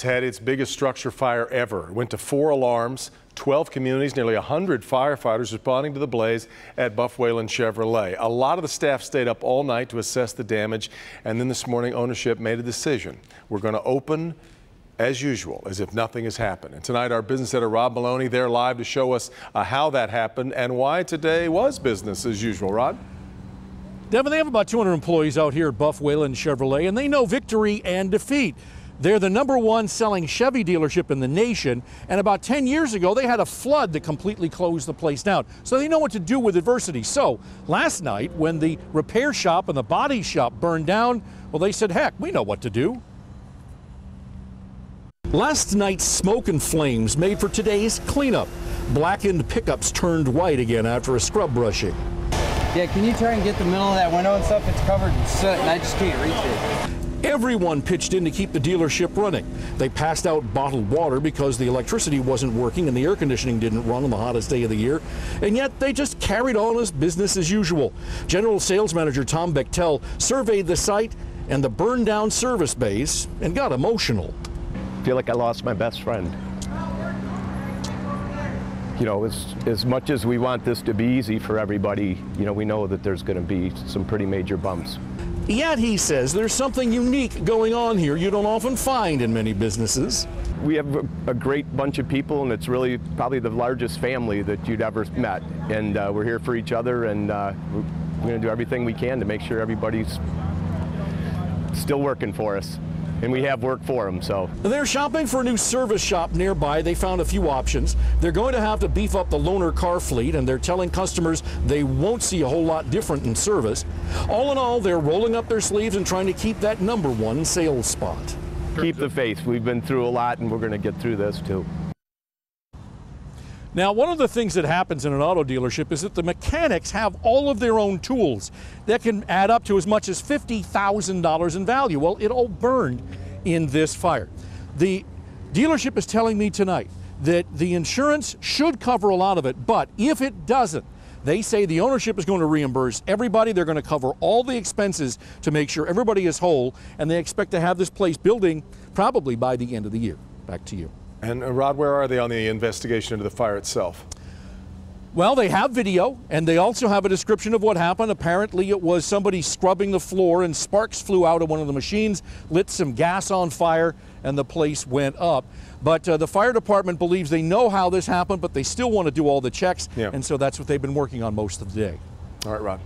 Had its biggest structure fire ever. It went to 4 alarms, 12 communities, nearly 100 firefighters responding to the blaze at Buff Whelan Chevrolet. A lot of the staff stayed up all night to assess the damage, and then this morning ownership made a decision. We're going to open as usual, as if nothing has happened. And tonight our business editor Rob Maloney there live to show us how that happened and why today was business as usual. Rod? Devin, they have about 200 employees out here at Buff Whelan Chevrolet, and they know victory and defeat. They're the #1 selling Chevy dealership in the nation, and about 10 years ago they had a flood that completely closed the place down. So they know what to do with adversity. So last night when the repair shop and the body shop burned down, well, they said, heck, we know what to do. Last night's smoke and flames made for today's cleanup. Blackened pickups turned white again after a scrub brushing. Yeah, can you try and get the middle of that window and stuff? It's covered in soot and I just can't reach it. Everyone pitched in to keep the dealership running. They passed out bottled water because the electricity wasn't working and the air conditioning didn't run on the hottest day of the year. And yet they just carried on as business as usual. General Sales Manager Tom Bechtel surveyed the site and the burned down service bays and got emotional. I feel like I lost my best friend. You know, as much as we want this to be easy for everybody, you know, we know that there's going to be some pretty major bumps. Yet, he says, there's something unique going on here you don't often find in many businesses. We have a great bunch of people, and it's really probably the largest family that you'd ever met. And we're here for each other, and we're going to do everything we can to make sure everybody's still working for us. And we have work for them, so. They're shopping for a new service shop nearby. They found a few options. They're going to have to beef up the loaner car fleet, and they're telling customers they won't see a whole lot different in service. All in all, they're rolling up their sleeves and trying to keep that #1 sales spot. Keep the faith. We've been through a lot, and we're going to get through this, too. Now, one of the things that happens in an auto dealership is that the mechanics have all of their own tools that can add up to as much as $50,000 in value. Well, it all burned in this fire. The dealership is telling me tonight that the insurance should cover a lot of it, but if it doesn't, they say the ownership is going to reimburse everybody. They're going to cover all the expenses to make sure everybody is whole, and they expect to have this place building probably by the end of the year. Back to you. And Rod, where are they on the investigation into the fire itself? Well, they have video, and they also have a description of what happened. Apparently, it was somebody scrubbing the floor, and sparks flew out of one of the machines, lit some gas on fire, and the place went up. But the fire department believes they know how this happened, but they still want to do all the checks, and so that's what they've been working on most of the day. All right, Rod.